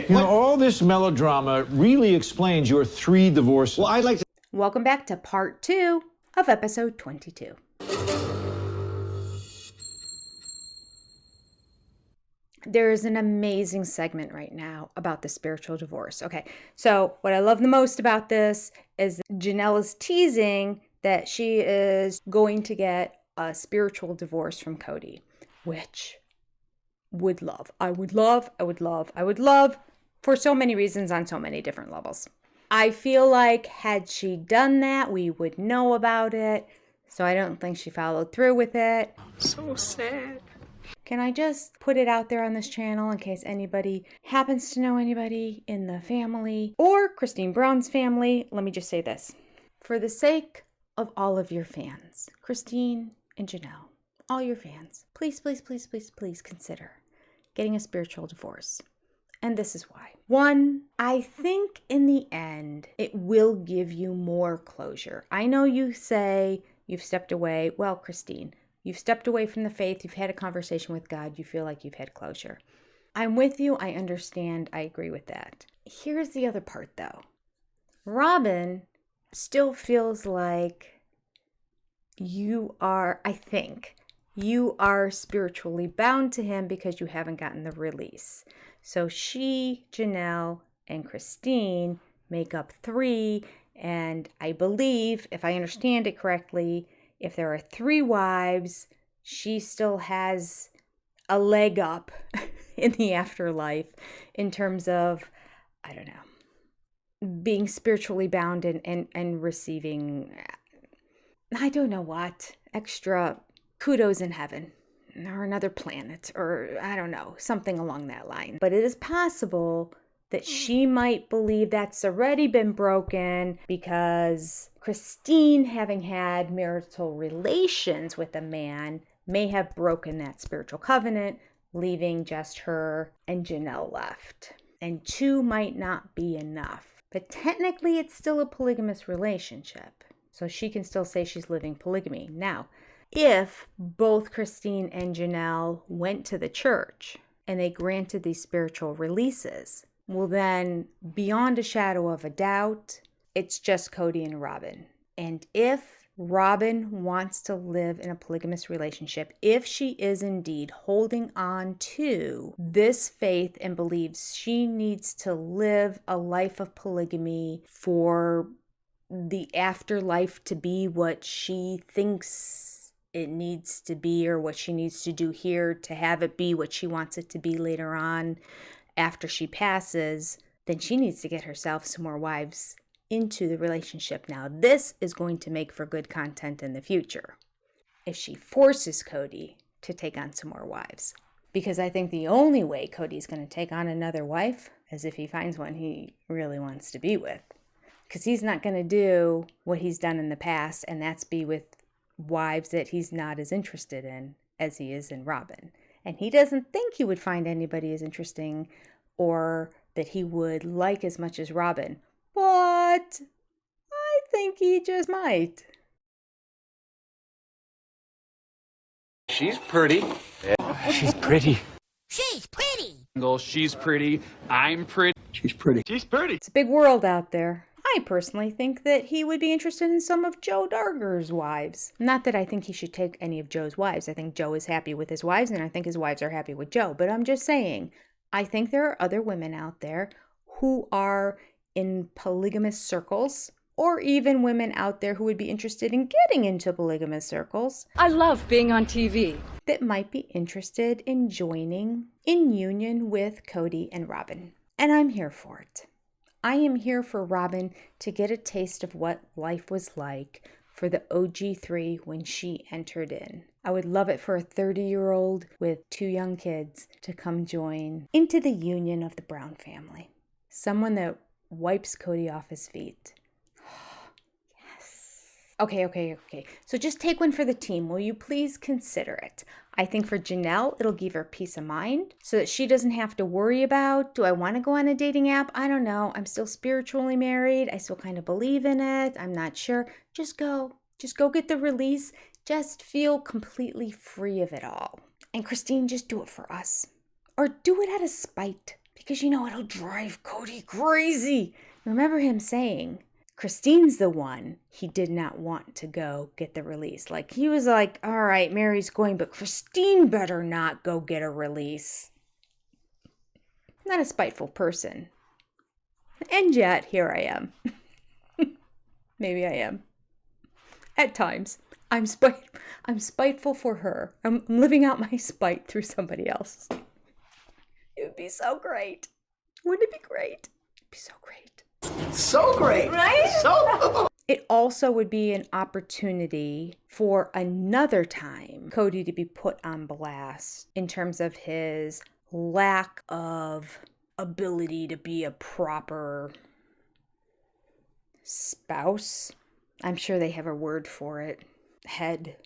You know, all this melodrama really explains your 3 divorces. Well, I'd like to... Welcome back to part 2 of episode 22. There is an amazing segment right now about the spiritual divorce. Okay, so what I love the most about this is Janelle is teasing that she is going to get a spiritual divorce from Kody, which I would love for so many reasons on so many different levels. I feel like had she done that, we would know about it. So I don't think she followed through with it. So sad. Can I just put it out there on this channel in case anybody happens to know anybody in the family or Christine Brown's family? Let me just say this. For the sake of all of your fans, Christine and Janelle, all your fans, please, please, please, please, please consider getting a spiritual divorce. And this is why. 1, I think in the end, it will give you more closure. I know you say you've stepped away. Well, Christine, you've stepped away from the faith. You've had a conversation with God. You feel like you've had closure. I'm with you. I understand. I agree with that. Here's the other part, though. Robin still feels like you are spiritually bound to him because you haven't gotten the release. So she, Janelle, and Christine make up 3. And I believe, if I understand it correctly, if there are 3 wives, she still has a leg up in the afterlife in terms of, I don't know, being spiritually bound and receiving, I don't know what, extra kudos in heaven or another planet or I don't know, something along that line. But it is possible that she might believe that's already been broken because Christine, having had marital relations with a man, may have broken that spiritual covenant, leaving just her and Janelle left. And 2 might not be enough. But technically, it's still a polygamous relationship. So she can still say she's living polygamy. Now, if both Christine and Janelle went to the church and they granted these spiritual releases, well then, beyond a shadow of a doubt, it's just Kody and Robin. And if Robin wants to live in a polygamous relationship, if she is indeed holding on to this faith and believes she needs to live a life of polygamy for the afterlife to be what she thinks it needs to be, or what she needs to do here to have it be what she wants it to be later on after she passes, then she needs to get herself some more wives into the relationship. Now, this is going to make for good content in the future if she forces Kody to take on some more wives. Because I think the only way Cody's going to take on another wife is if he finds one he really wants to be with. Because he's not going to do what he's done in the past, and that's be with wives that he's not as interested in as he is in Robin. And he doesn't think he would find anybody as interesting or that he would like as much as Robin. But I think he just might. She's pretty. She's pretty. She's pretty. She's pretty. I'm pretty. She's pretty. She's pretty. It's a big world out there. I personally think that he would be interested in some of Joe Darger's wives. Not that I think he should take any of Joe's wives. I think Joe is happy with his wives, and I think his wives are happy with Joe. But I'm just saying, I think there are other women out there who are in polygamous circles, or even women out there who would be interested in getting into polygamous circles. I love being on TV. That might be interested in joining in union with Kody and Robin. And I'm here for it. I am here for Robin to get a taste of what life was like for the OG3 when she entered in. I would love it for a 30-year-old with 2 young kids to come join into the union of the Brown family. Someone that wipes Kody off his feet. Yes. Okay. So just take one for the team. Will you please consider it? I think for Janelle, it'll give her peace of mind so that she doesn't have to worry about, do I want to go on a dating app? I don't know. I'm still spiritually married. I still kind of believe in it. I'm not sure. Just go get the release. Just feel completely free of it all. And Christine, just do it for us. Or do it out of spite. Because you know it'll drive Kody crazy. Remember him saying, Christine's the one he did not want to go get the release. Like, he was like, all right, Mary's going, but Christine better not go get a release. Not a spiteful person. And yet, here I am. Maybe I am. At times. I'm spiteful for her. I'm living out my spite through somebody else. It would be so great. Wouldn't it be great? It'd be so great. So great. Right? So It also would be an opportunity for another time Kody to be put on blast in terms of his lack of ability to be a proper spouse. I'm sure they have a word for it. Head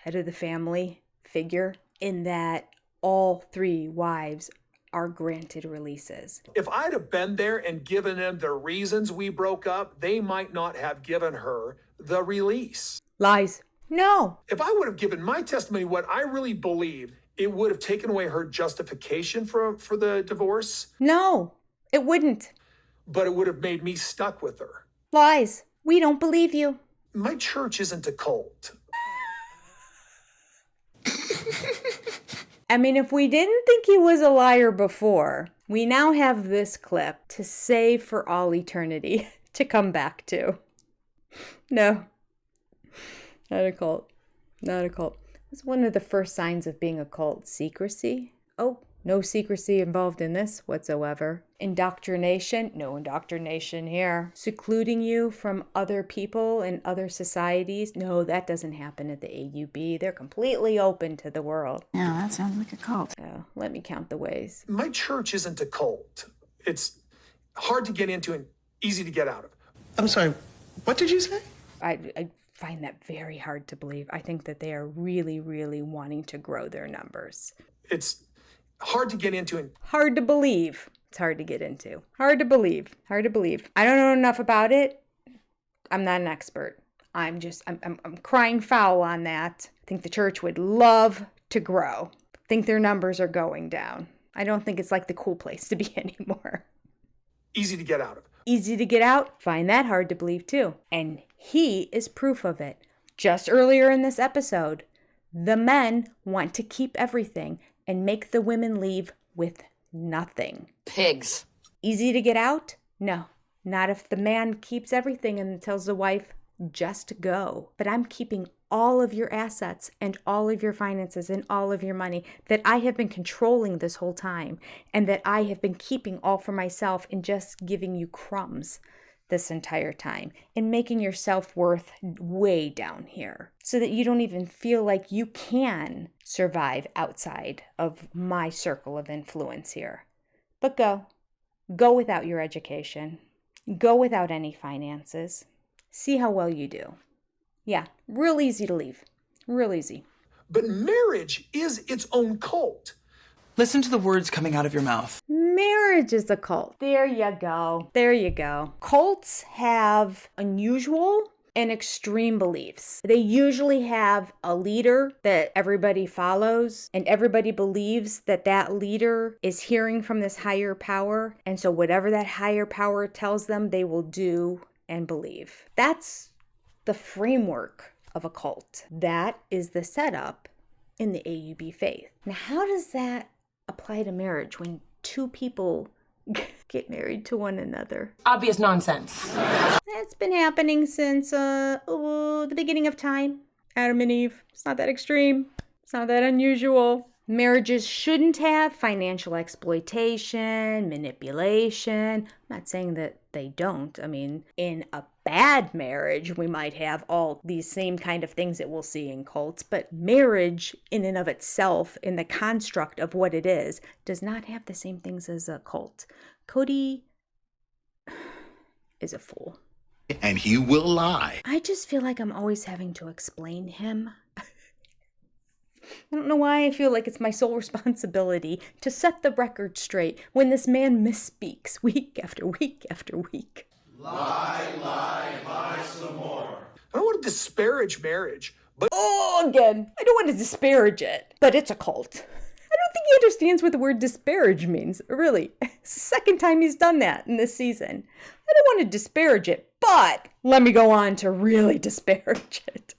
of the family figure, in that all three wives are granted releases. if I'd have been there and given them the reasons we broke up, they might not have given her the release. Lies. No. If I would have given my testimony what I really believe, it would have taken away her justification for the divorce, No. It wouldn't. but it would have made me stuck with her. Lies. We don't believe you. My church isn't a cult. I mean, if we didn't think he was a liar before, we now have this clip to save for all eternity to come back to. No. Not a cult. Not a cult. It's one of the first signs of being a cult. Secrecy. Oh, no secrecy involved in this whatsoever. Indoctrination. No indoctrination here. Secluding you from other people and other societies. No, that doesn't happen at the AUB. They're completely open to the world. Yeah, that sounds like a cult. Oh, let me count the ways. My church isn't a cult. It's hard to get into and easy to get out of. I'm sorry, what did you say? I find that very hard to believe. I think that they are really, really wanting to grow their numbers. It's hard to get into and Hard to believe. It's hard to get into. Hard to believe. Hard to believe. I don't know enough about it. I'm not an expert. I'm crying foul on that. I think the church would love to grow. I think their numbers are going down. I don't think it's like the cool place to be anymore. easy to get out of. Easy to get out? Find that hard to believe too. And he is proof of it. Just earlier in this episode, the men want to keep everything and make the women leave with nothing. Pigs. Easy to get out? No, not if the man keeps everything and tells the wife, just go. But I'm keeping all of your assets and all of your finances and all of your money that I have been controlling this whole time, and that I have been keeping all for myself and just giving you crumbs this entire time, and making your self-worth way down here so that you don't even feel like you can survive outside of my circle of influence here. But go. Go without your education. Go without any finances. See how well you do. Yeah, real easy to leave. Real easy. But marriage is its own cult. Listen to the words coming out of your mouth. Marriage is a cult. There you go. There you go. Cults have unusual and extreme beliefs. They usually have a leader that everybody follows, and everybody believes that that leader is hearing from this higher power. And so whatever that higher power tells them, they will do and believe. That's the framework of a cult. That is the setup in the AUB faith. Now, how does that apply to marriage when two people get married to one another? Obvious nonsense. That's been happening since the beginning of time. Adam and Eve. It's not that extreme. It's not that unusual. Marriages shouldn't have financial exploitation, manipulation. I'm not saying that they don't. I mean, in a bad marriage, we might have all these same kind of things that we'll see in cults, but marriage in and of itself, in the construct of what it is, does not have the same things as a cult. Kody is a fool. And he will lie. I just feel like I'm always having to explain him. I don't know why I feel like it's my sole responsibility to set the record straight when this man misspeaks week after week after week. Lie some more. I don't want to disparage marriage, but Oh, again, I don't want to disparage it, but it's a cult. I don't think he understands what the word disparage means, really. Second time he's done that in this season. I don't want to disparage it, but let me go on to really disparage it.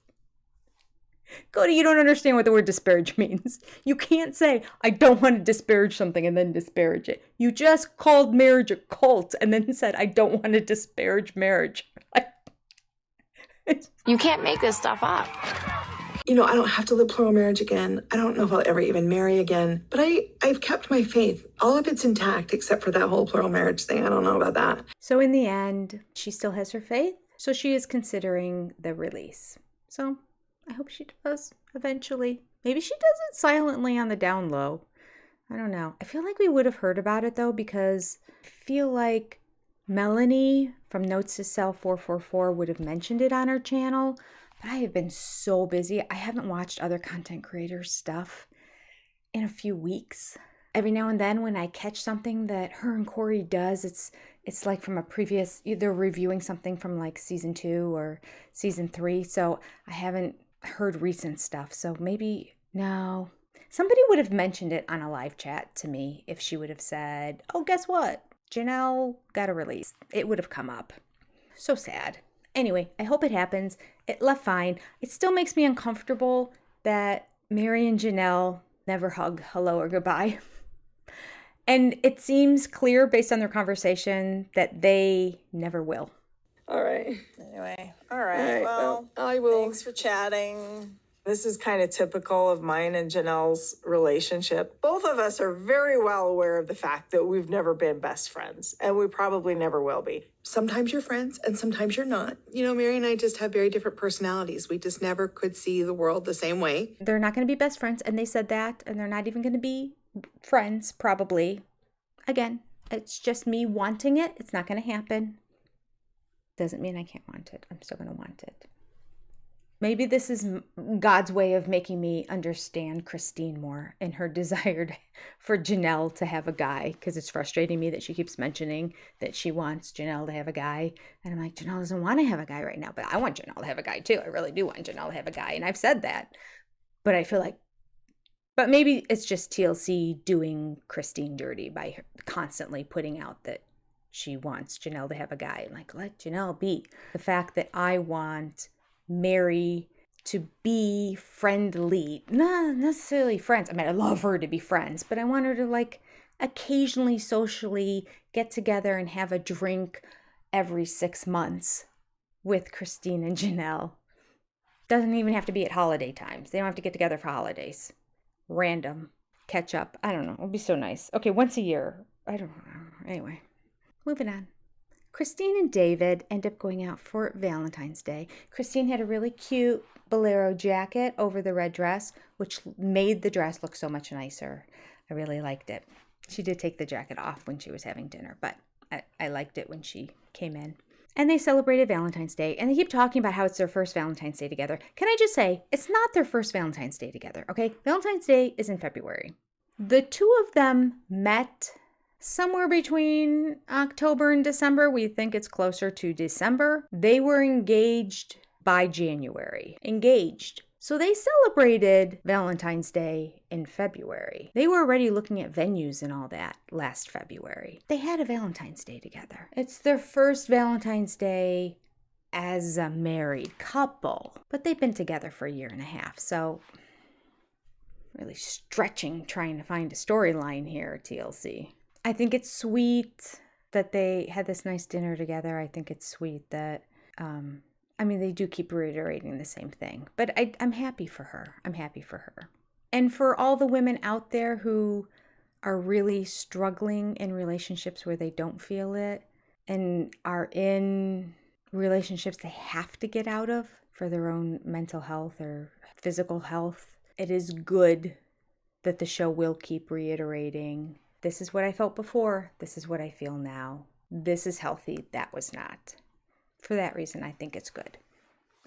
Kody, you don't understand what the word disparage means. You can't say, I don't want to disparage something and then disparage it. You just called marriage a cult and then said, I don't want to disparage marriage. You can't make this stuff up. You know, I don't have to live plural marriage again. I don't know if I'll ever even marry again. But I've kept my faith. All of it's intact except for that whole plural marriage thing. I don't know about that. So in the end, she still has her faith. So she is considering the release. So I hope she does eventually. Maybe she does it silently on the down low. I don't know. I feel like we would have heard about it though, because I feel like Melanie from Notes to Self 444 would have mentioned it on her channel. But I have been so busy. I haven't watched other content creators' stuff in a few weeks. Every now and then when I catch something that her and Corey does, it's like from a previous, they're reviewing something from like season 2 or season 3. So I haven't heard recent stuff. So maybe, no. Somebody would have mentioned it on a live chat to me if she would have said, oh, guess what? Janelle got a release. It would have come up. So sad. Anyway, I hope it happens. It left fine. It still makes me uncomfortable that Mary and Janelle never hug hello or goodbye. And it seems clear based on their conversation that they never will. All right. Anyway, all right. Well, I will. Thanks for chatting. This is kind of typical of mine and Janelle's relationship. Both of us are very well aware of the fact that we've never been best friends, and we probably never will be. Sometimes you're friends and sometimes you're not. You know, Mary and I just have very different personalities. We just never could see the world the same way. They're not going to be best friends, and they said that, and they're not even going to be friends, probably. Again, it's just me wanting it. It's not going to happen. Doesn't mean I can't want it. I'm still going to want it. Maybe this is God's way of making me understand Christine more and her desire for Janelle to have a guy, because it's frustrating me that she keeps mentioning that she wants Janelle to have a guy. And I'm like, Janelle doesn't want to have a guy right now, but I want Janelle to have a guy too. I really do want Janelle to have a guy. And I've said that, but I feel like, but maybe it's just TLC doing Christine dirty by her constantly putting out that she wants Janelle to have a guy. Like, let Janelle be. The fact that I want Mary to be friendly, not necessarily friends. I mean, I love her to be friends, but I want her to like occasionally socially get together and have a drink every 6 months with Christine and Janelle. Doesn't even have to be at holiday times. They don't have to get together for holidays. Random. Catch up. I don't know. It'll be so nice. Okay, once a year. I don't know. Anyway, moving on. Christine and David end up going out for Valentine's Day. Christine had a really cute bolero jacket over the red dress, which made the dress look so much nicer. I really liked it. She did take the jacket off when she was having dinner, but I liked it when she came in. And they celebrated Valentine's Day, and they keep talking about how it's their first Valentine's Day together. Can I just say, it's not their first Valentine's Day together, okay? Valentine's Day is in February. The two of them met somewhere between October and December. We think it's closer to December. They were engaged by January. Engaged. So they celebrated Valentine's Day in February. They were already looking at venues and all that last February. They had a Valentine's Day together. It's their first Valentine's Day as a married couple. But they've been together for a year and a half. So really stretching, trying to find a storyline here, TLC. I think it's sweet that they had this nice dinner together. I think it's sweet that, they do keep reiterating the same thing. But I'm happy for her. I'm happy for her. And for all the women out there who are really struggling in relationships where they don't feel it and are in relationships they have to get out of for their own mental health or physical health, it is good that the show will keep reiterating, this is what I felt before, this is what I feel now. This is healthy, that was not. For that reason, I think it's good.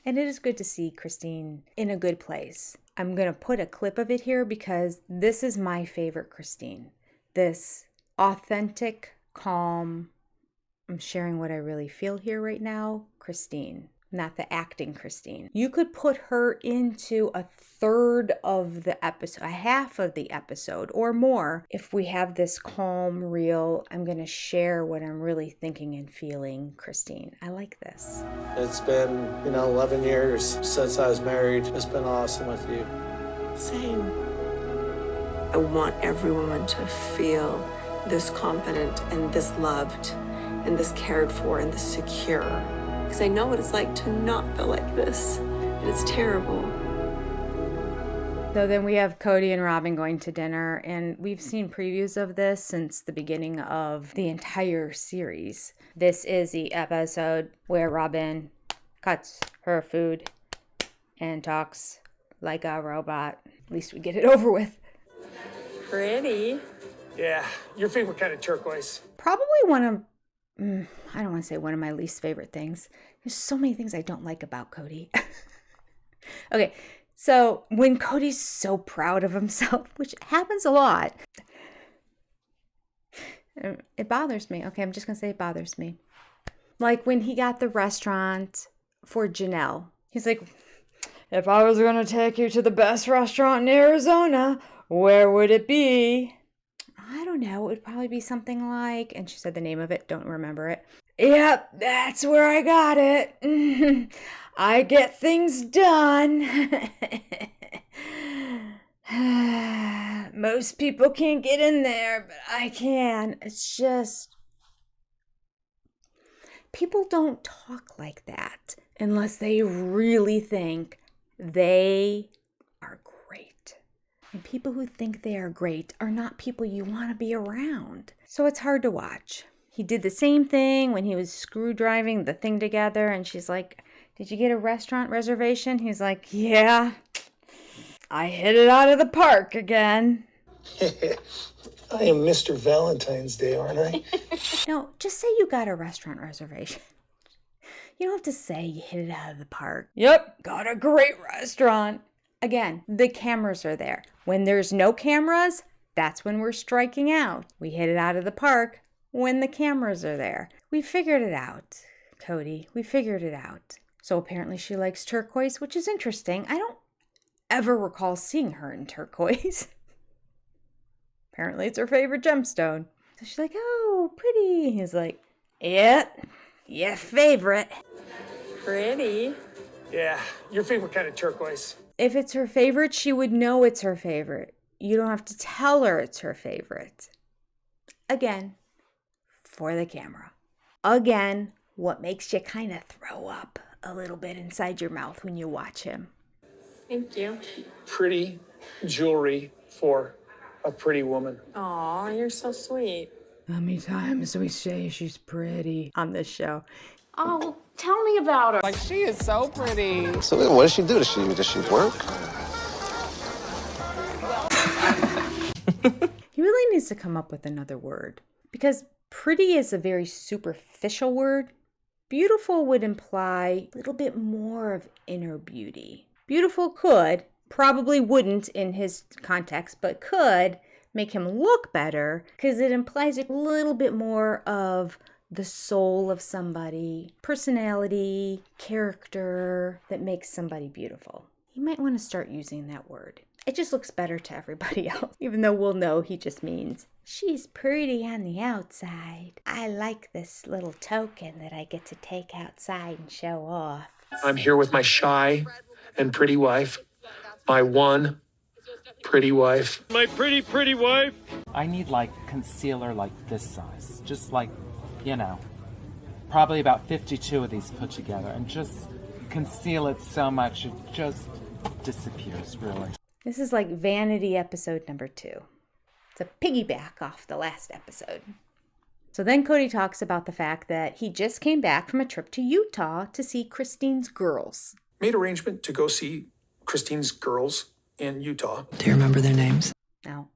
And it is good to see Christine in a good place. I'm going to put a clip of it here because this is my favorite Christine. This authentic, calm, I'm sharing what I really feel here right now, Christine. not the acting Christine. You could put her into a third of the episode, a half of the episode or more. If we have this calm, real, I'm going to share what I'm really thinking and feeling, Christine. I like this. It's been, 11 years since I was married. It's been awesome with you. Same. I want every woman to feel this confident and this loved and this cared for and this secure. Because I know what it's like to not feel like this. And it's terrible. So then we have Kody and Robin going to dinner, and we've seen previews of this since the beginning of the entire series. This is the episode where Robin cuts her food and talks like a robot. At least we get it over with. Pretty. Yeah, your favorite kind of turquoise. Probably one of, I don't want to say one of my least favorite things. There's so many things I don't like about Kody. Okay, so when Cody's so proud of himself, which happens a lot, it bothers me. Okay, I'm just going to say it bothers me. Like when he got the restaurant for Janelle. He's like, if I was going to take you to the best restaurant in Arizona, where would it be? I don't know. It would probably be something like, and she said the name of it, don't remember it. Yep, that's where I got it. I get things done. Most people can't get in there, but I can. It's just, people don't talk like that unless they really think they are great. And people who think they are great are not people you want to be around. So it's hard to watch. He did the same thing when he was screw driving the thing together, and she's like, did you get a restaurant reservation? He's like, yeah, I hit it out of the park again. I am Mr. Valentine's Day, aren't I? No, just say you got a restaurant reservation. You don't have to say you hit it out of the park. Yep, got a great restaurant. Again, the cameras are there. When there's no cameras, that's when we're striking out. We hit it out of the park when the cameras are there. We figured it out, Kody. We figured it out. So apparently she likes turquoise, which is interesting. I don't ever recall seeing her in turquoise. Apparently it's her favorite gemstone. So she's like, oh, pretty. He's like, yeah, your favorite. Pretty. Yeah, your favorite kind of turquoise. If it's her favorite, she would know it's her favorite. You don't have to tell her it's her favorite. Again, for the camera. Again, what makes you kind of throw up a little bit inside your mouth when you watch him. Thank you. Pretty jewelry for a pretty woman. Aw, you're so sweet. How many times do we say she's pretty on this show? Oh, tell me about her. Like, she is so pretty. So what does she do? Does she work? He really needs to come up with another word, because pretty is a very superficial word. Beautiful would imply a little bit more of inner beauty. Beautiful could, probably wouldn't in his context, but could make him look better because it implies a little bit more of the soul of somebody, personality, character that makes somebody beautiful. You might want to start using that word. It just looks better to everybody else, even though we'll know he just means, she's pretty on the outside. I like this little token that I get to take outside and show off. I'm here with my shy and pretty wife, my one pretty wife. My pretty, pretty wife. I need like concealer like this size, just like, probably about 52 of these put together, and just conceal it so much it just disappears, really. This is like vanity episode number 2. It's a piggyback off the last episode. So then Kody talks about the fact that he just came back from a trip to Utah to see Christine's girls. Made arrangement to go see Christine's girls in Utah. Do you remember their names? Now,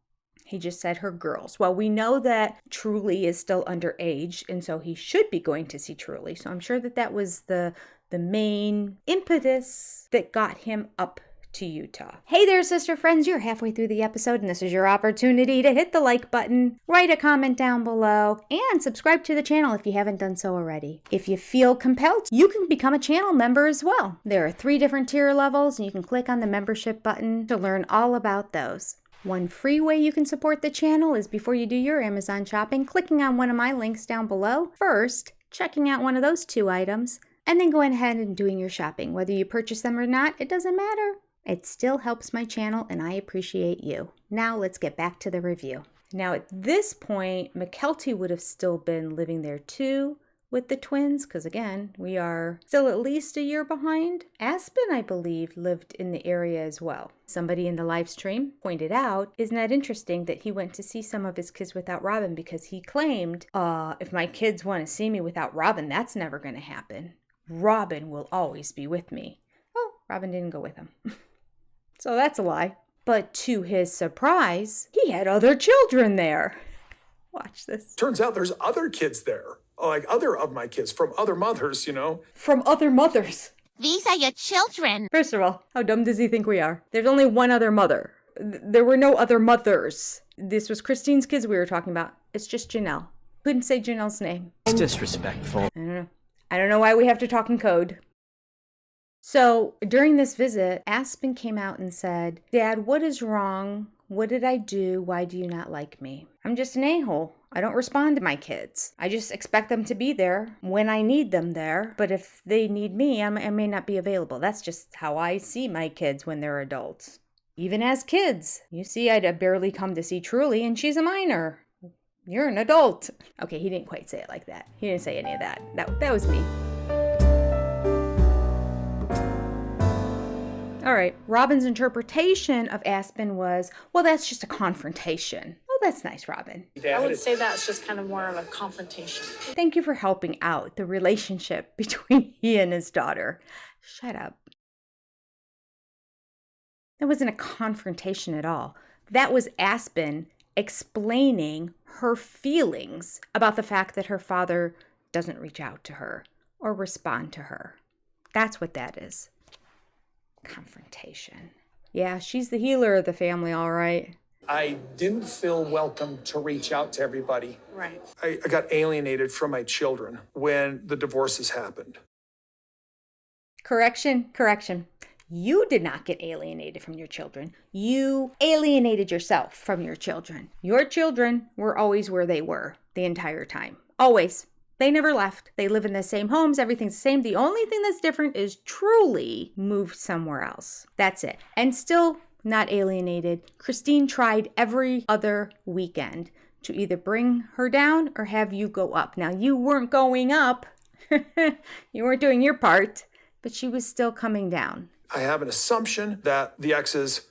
he just said her girls. Well, we know that Truly is still underage, and so he should be going to see Truly. So I'm sure that was the main impetus that got him up to Utah. Hey there, sister friends. You're halfway through the episode, and this is your opportunity to hit the like button, write a comment down below, and subscribe to the channel if you haven't done so already. If you feel compelled, you can become a channel member as well. There are 3 different tier levels, and you can click on the membership button to learn all about those. One free way you can support the channel is before you do your Amazon shopping, clicking on one of my links down below. First, checking out one of those 2 items, and then going ahead and doing your shopping. Whether you purchase them or not, it doesn't matter. It still helps my channel, and I appreciate you. Now let's get back to the review. Now at this point, Mykelti would have still been living there too with the twins, because again, we are still at least a year behind. Aspen, I believe, lived in the area as well. Somebody in the live stream pointed out, isn't that interesting that he went to see some of his kids without Robin, because he claimed, if my kids want to see me without Robin, that's never going to happen. Robin will always be with me. Oh, Robin didn't go with him. So that's a lie. But to his surprise, he had other children there. Watch this. Turns out there's other kids there, like other of my kids from other mothers, you know. From other mothers. These are your children. First of all, how dumb does he think we are? There's only one other mother. There were no other mothers. This was Christine's kids we were talking about. It's just Janelle. Couldn't say Janelle's name. It's disrespectful. I don't know why we have to talk in code. So during this visit, Aspen came out and said, Dad, what is wrong? What did I do? Why do you not like me? I'm just an a-hole. I don't respond to my kids. I just expect them to be there when I need them there. But if they need me, I may not be available. That's just how I see my kids when they're adults. Even as kids. You see, I'd barely come to see Truly, and she's a minor. You're an adult. Okay, he didn't quite say it like that. He didn't say any of that. That was me. All right, Robin's interpretation of Aspen was, well, that's just a confrontation. Oh, that's nice, Robin. I would say that's just kind of more of a confrontation. Thank you for helping out the relationship between he and his daughter. Shut up. That wasn't a confrontation at all. That was Aspen explaining her feelings about the fact that her father doesn't reach out to her or respond to her. That's what that is. Confrontation. Yeah, she's the healer of the family, all right. I didn't feel welcome to reach out to everybody. Right. I got alienated from my children when the divorces happened. Correction. You did not get alienated from your children. You alienated yourself from your children. Your children were always where they were the entire time. Always. They never left. They live in the same homes. Everything's the same. The only thing that's different is Truly moved somewhere else. That's it. And still not alienated. Christine tried every other weekend to either bring her down or have you go up. Now, you weren't going up. You weren't doing your part, but she was still coming down. I have an assumption that the exes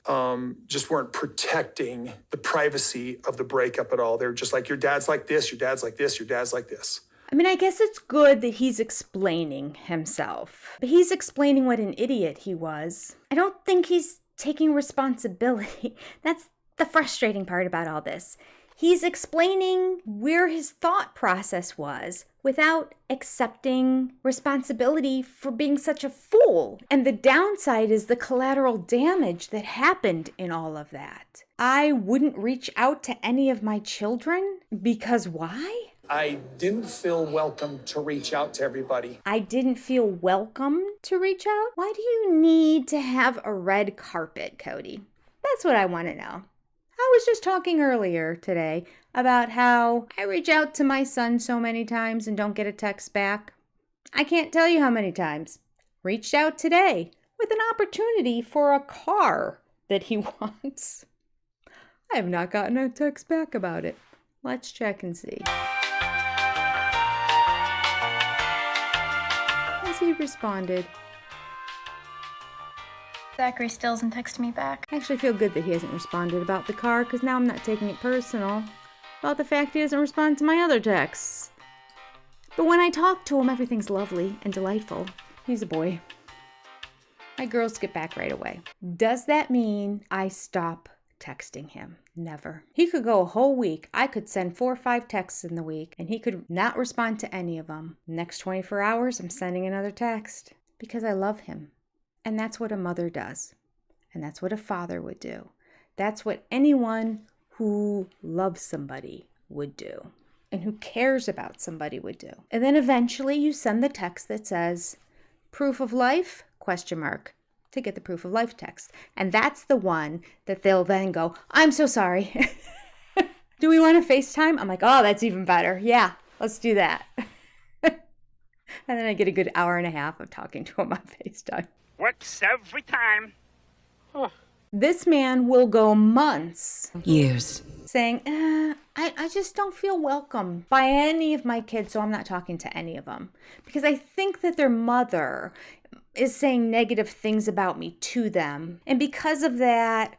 just weren't protecting the privacy of the breakup at all. They're just like, your dad's like this, your dad's like this, your dad's like this. I mean, I guess it's good that he's explaining himself, but he's explaining what an idiot he was. I don't think he's taking responsibility. That's the frustrating part about all this. He's explaining where his thought process was without accepting responsibility for being such a fool. And the downside is the collateral damage that happened in all of that. I wouldn't reach out to any of my children because why? I didn't feel welcome to reach out to everybody. I didn't feel welcome to reach out? Why do you need to have a red carpet, Kody? That's what I want to know. I was just talking earlier today about how I reach out to my son so many times and don't get a text back. I can't tell you how many times. Reached out today with an opportunity for a car that he wants. I have not gotten a text back about it. Let's check and see. Has he responded? Zachary still hasn't texted me back. I actually feel good that he hasn't responded about the car, because now I'm not taking it personal about the fact he doesn't respond to my other texts. But when I talk to him, everything's lovely and delightful. He's a boy. My girls get back right away. Does that mean I stop texting him? Never. He could go a whole week. I could send 4 or 5 texts in the week, and he could not respond to any of them. Next 24 hours, I'm sending another text because I love him. And that's what a mother does. And that's what a father would do. That's what anyone who loves somebody would do and who cares about somebody would do. And then eventually you send the text that says, proof of life, ? To get the proof of life text. And that's the one that they'll then go, I'm so sorry. Do we want to FaceTime? I'm like, oh, that's even better. Yeah, let's do that. And then I get a good hour and a half of talking to him on FaceTime. Works every time. This man will go months, Years. saying, I just don't feel welcome by any of my kids, so I'm not talking to any of them. Because I think that their mother is saying negative things about me to them. And because of that,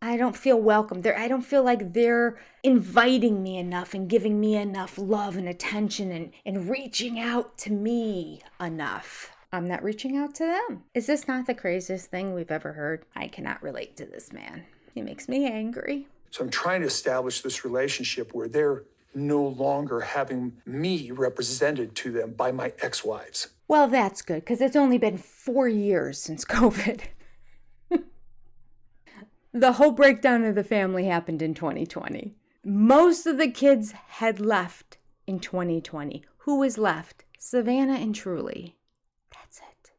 I don't feel welcome. I don't feel like they're inviting me enough and giving me enough love and attention and reaching out to me enough. I'm not reaching out to them. Is this not the craziest thing we've ever heard? I cannot relate to this man. He makes me angry. So I'm trying to establish this relationship where they're no longer having me represented to them by my ex-wives. Well, that's good, because it's only been 4 years since COVID. The whole breakdown of the family happened in 2020. Most of the kids had left in 2020. Who was left? Savannah and Truly. That's it.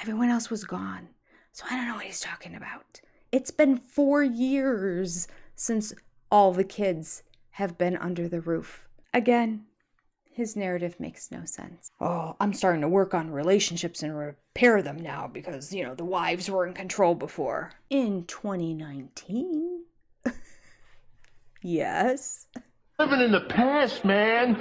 Everyone else was gone. So I don't know what he's talking about. It's been 4 years since all the kids have been under the roof. Again, his narrative makes no sense. Oh, I'm starting to work on relationships and repair them now because, the wives were in control before. In 2019? Yes. Living in the past, man.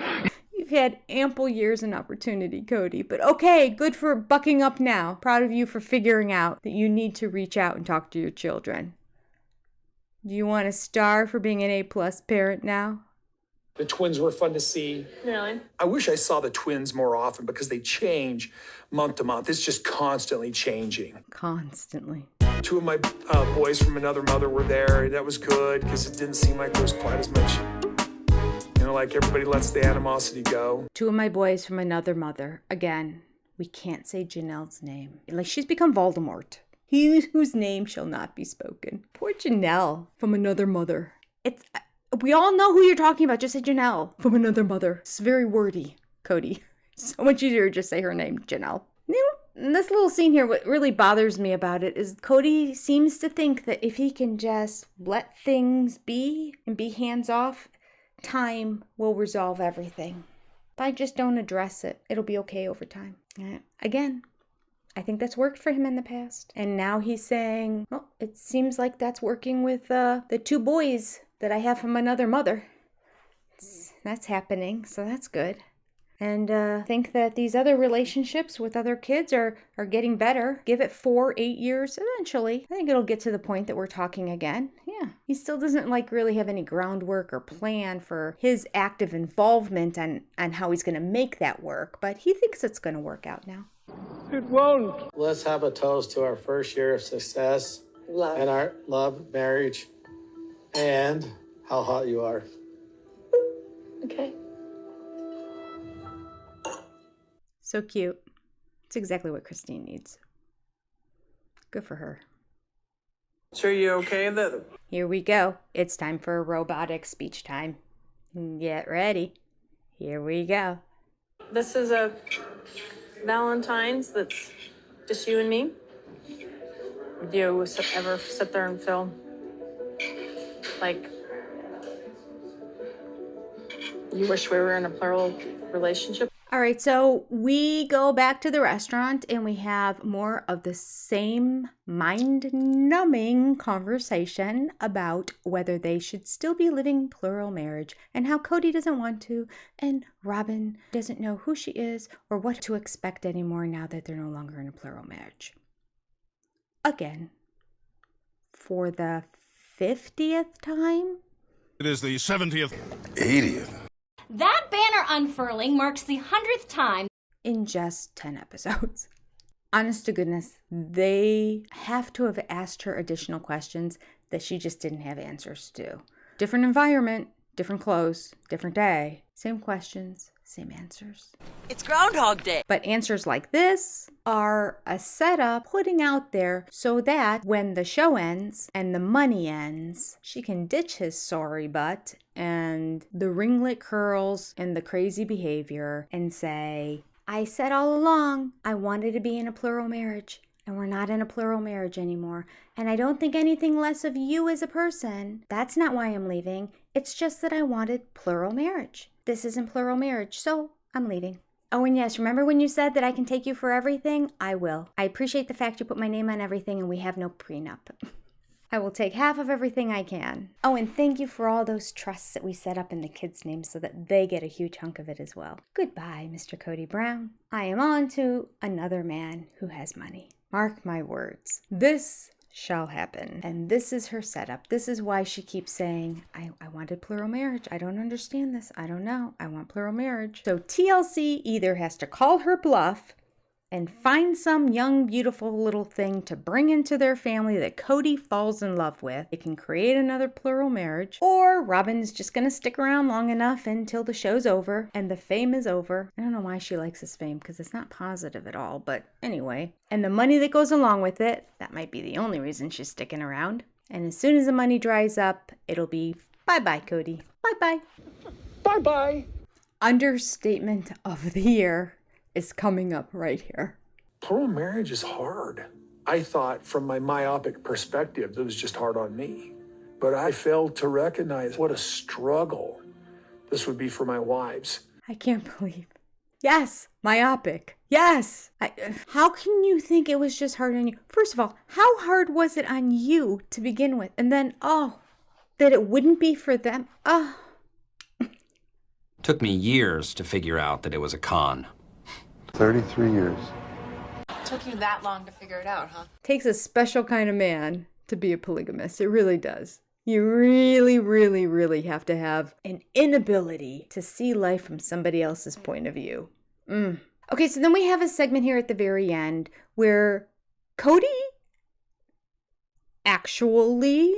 You've had ample years and opportunity, Kody. But okay, good for bucking up now. Proud of you for figuring out that you need to reach out and talk to your children. Do you want a star for being an A+ parent now? The twins were fun to see. Really? I wish I saw the twins more often because they change month to month. It's just constantly changing. Constantly. 2 of my boys from another mother were there. That was good because it didn't seem like there was quite as much, like everybody lets the animosity go. 2 of my boys from another mother. Again, we can't say Janelle's name. Like she's become Voldemort. He whose name shall not be spoken. Poor Janelle from another mother. We all know who you're talking about. Just say Janelle from another mother. It's very wordy, Kody. So much easier to just say her name, Janelle. In this little scene here, what really bothers me about it is Kody seems to think that if he can just let things be and be hands off, time will resolve everything. If I just don't address it, it'll be okay over time. Again, I think that's worked for him in the past. And now he's saying, well, it seems like that's working with the 2 boys that I have from another mother. That's happening, so that's good. And think that these other relationships with other kids are getting better. Give it 4, 8 years, eventually. I think it'll get to the point that we're talking again. Yeah. He still doesn't really have any groundwork or plan for his active involvement and how he's going to make that work. But he thinks it's going to work out now. It won't. Let's have a toast to our first year of success. Love. And our love, marriage, and how hot you are. Okay. So cute. It's exactly what Christine needs. Good for her. Sure you okay? Here we go. It's time for robotic speech time. Get ready. Here we go. This is a Valentine's that's just you and me. Do you ever sit there and feel like you wish we were in a plural relationship? All right, so we go back to the restaurant and we have more of the same mind-numbing conversation about whether they should still be living plural marriage and how Kody doesn't want to and Robin doesn't know who she is or what to expect anymore now that they're no longer in a plural marriage. Again, for the 50th time? It is the 70th. 80th. That banner unfurling marks the 100th time in just 10 episodes. Honest to goodness, they have to have asked her additional questions that she just didn't have answers to. Different environment, different clothes, different day. Same questions, same answers. It's Groundhog Day. But answers like this are a setup putting out there so that when the show ends and the money ends, she can ditch his sorry butt and the ringlet curls and the crazy behavior and say, I said all along I wanted to be in a plural marriage. And we're not in a plural marriage anymore. And I don't think anything less of you as a person. That's not why I'm leaving. It's just that I wanted plural marriage. This isn't plural marriage, so I'm leaving. Oh, and yes, remember when you said that I can take you for everything? I will. I appreciate the fact you put my name on everything and we have no prenup. I will take half of everything I can. Oh, and thank you for all those trusts that we set up in the kids' names so that they get a huge hunk of it as well. Goodbye, Mr. Kody Brown. I am on to another man who has money. Mark my words. This shall happen. And this is her setup. This is why she keeps saying, I wanted plural marriage. I don't understand this. I don't know. I want plural marriage. So TLC either has to call her bluff and find some young, beautiful little thing to bring into their family that Kody falls in love with. It can create another plural marriage. Or Robin's just going to stick around long enough until the show's over and the fame is over. I don't know why she likes this fame because it's not positive at all. But anyway, and the money that goes along with it, that might be the only reason she's sticking around. And as soon as the money dries up, it'll be bye-bye, Kody. Bye-bye. Bye-bye. Understatement of the year is coming up right here. Plural marriage is hard. I thought from my myopic perspective, that was just hard on me. But I failed to recognize what a struggle this would be for my wives. I can't believe. Yes, myopic. Yes. How can you think it was just hard on you? First of all, how hard was it on you to begin with? And then, that it wouldn't be for them. Took me years to figure out that it was a con. 33 years. Took you that long to figure it out, huh? Takes a special kind of man to be a polygamist. It really does. You really, really, really have to have an inability to see life from somebody else's point of view. Okay, so then we have a segment here at the very end where Kody actually,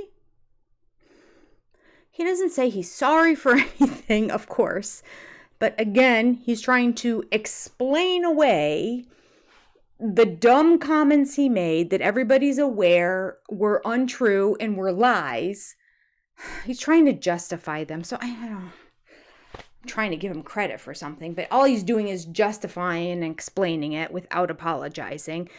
he doesn't say he's sorry for anything, of course. But again, he's trying to explain away the dumb comments he made that everybody's aware were untrue and were lies. He's trying to justify them. So I don't know. I'm trying to give him credit for something, but all he's doing is justifying and explaining it without apologizing.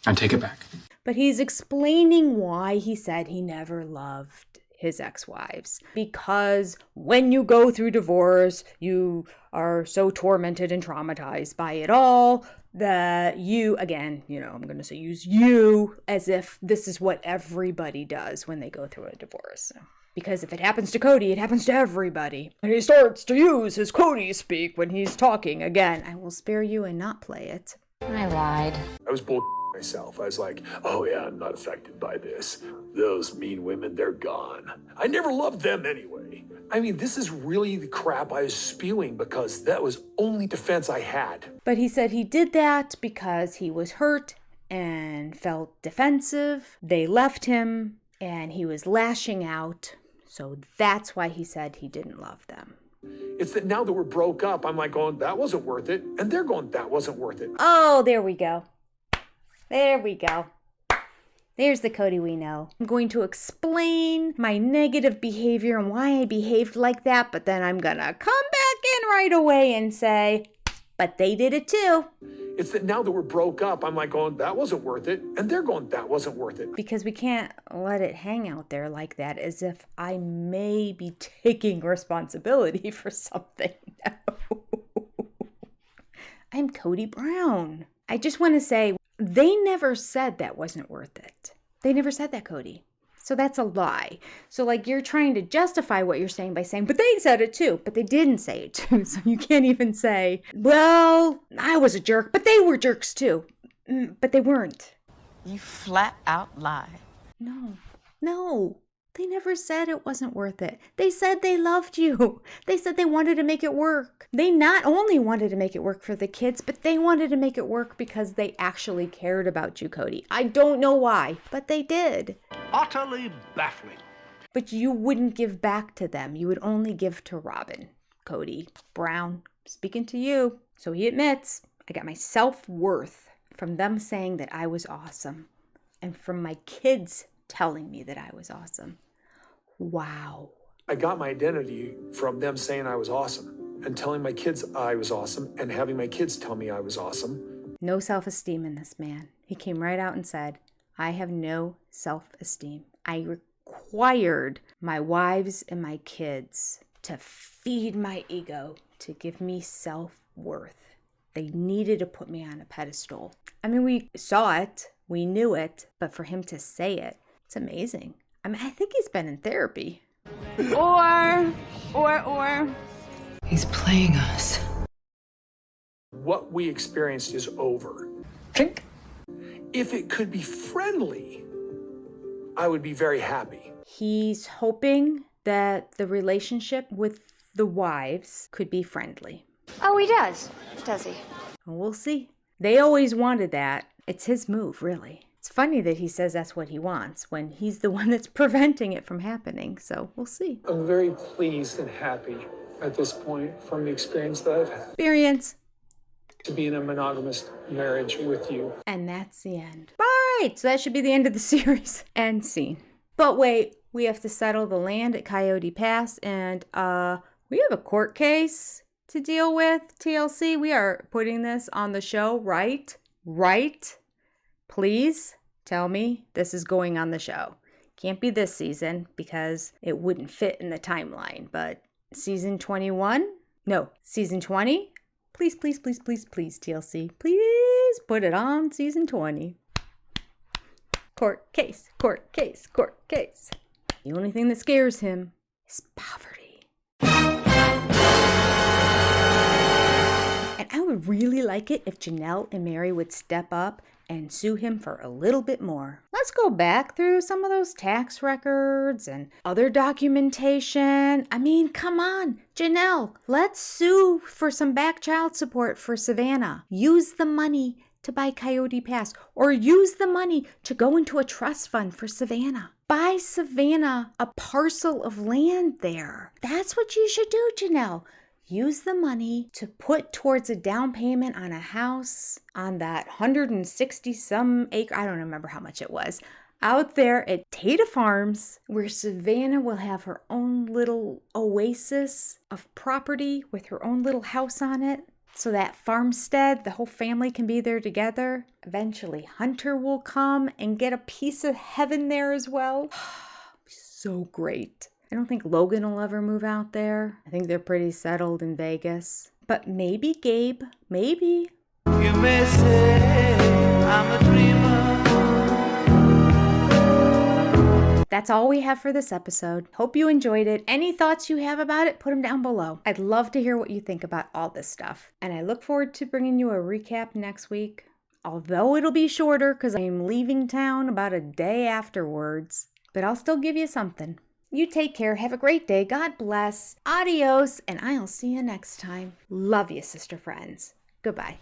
I take it back. But he's explaining why he said he never loved his ex-wives. Because when you go through divorce, you are so tormented and traumatized by it all that you, again, I'm going to say use you as if this is what everybody does when they go through a divorce. Because if it happens to Kody, it happens to everybody. And he starts to use his Kody speak when he's talking again. I will spare you and not play it. I lied. I was bull myself. I was like, oh yeah, I'm not affected by this. Those mean women, they're gone. I never loved them anyway. I mean, this is really the crap I was spewing because that was only defense I had. But he said he did that because he was hurt and felt defensive. They left him and he was lashing out. So that's why he said he didn't love them. It's that now that we're broke up, I'm like going, that wasn't worth it. And they're going, that wasn't worth it. Oh, there we go. There we go. There's the Kody we know. I'm going to explain my negative behavior and why I behaved like that, but then I'm going to come back in right away and say, but they did it too. It's that now that we're broke up, I'm like going, that wasn't worth it. And they're going, that wasn't worth it. Because we can't let it hang out there like that as if I may be taking responsibility for something. No. I'm Kody Brown. I just want to say, they never said that wasn't worth it. They never said that, Kody. So that's a lie. So you're trying to justify what you're saying by saying, but they said it too, but they didn't say it too. So you can't even say, well, I was a jerk, but they were jerks too. But they weren't. You flat out lie. No. They never said it wasn't worth it. They said they loved you. They said they wanted to make it work. They not only wanted to make it work for the kids, but they wanted to make it work because they actually cared about you, Kody. I don't know why, but they did. Utterly baffling. But you wouldn't give back to them. You would only give to Robin. Kody Brown, speaking to you. So he admits, I got my self-worth from them saying that I was awesome. And from my kids telling me that I was awesome. Wow. I got my identity from them saying I was awesome and telling my kids I was awesome and having my kids tell me I was awesome. No self-esteem in this man. He came right out and said, I have no self-esteem. I required my wives and my kids to feed my ego, to give me self-worth. They needed to put me on a pedestal. I mean, we saw it, we knew it, but for him to say it, it's amazing. I mean, I think he's been in therapy. Or. He's playing us. What we experienced is over. Drink. If it could be friendly, I would be very happy. He's hoping that the relationship with the wives could be friendly. Oh, he does he? Well, we'll see. They always wanted that. It's his move, really. It's funny that he says that's what he wants when he's the one that's preventing it from happening. So we'll see. I'm very pleased and happy at this point from the experience that I've had. Experience. To be in a monogamous marriage with you. And that's the end. All right, so that should be the end of the series. End scene. But wait, we have to settle the land at Coyote Pass, and we have a court case to deal with, TLC. We are putting this on the show, right? Right? Please tell me this is going on the show. Can't be this season because it wouldn't fit in the timeline, but season 21? No, season 20? Please, please, please, please, please, TLC. Please put it on season 20. Court case, court case, court case. The only thing that scares him is poverty. And I would really like it if Janelle and Mary would step up and sue him for a little bit more. Let's go back through some of those tax records and other documentation. I mean, come on, Janelle, let's sue for some back child support for Savannah. Use the money to buy Coyote Pass, or use the money to go into a trust fund for Savannah. Buy Savannah a parcel of land there. That's what you should do, Janelle. Use the money to put towards a down payment on a house on that 160-some acre, I don't remember how much it was, out there at Tata Farms, where Savannah will have her own little oasis of property with her own little house on it. So that farmstead, the whole family can be there together. Eventually, Hunter will come and get a piece of heaven there as well. So great. I don't think Logan will ever move out there. I think they're pretty settled in Vegas. But maybe Gabe, maybe. You may say I'm a dreamer. That's all we have for this episode. Hope you enjoyed it. Any thoughts you have about it, put them down below. I'd love to hear what you think about all this stuff. And I look forward to bringing you a recap next week. Although it'll be shorter because I'm leaving town about a day afterwards. But I'll still give you something. You take care. Have a great day. God bless. Adios. And I'll see you next time. Love you, sister friends. Goodbye.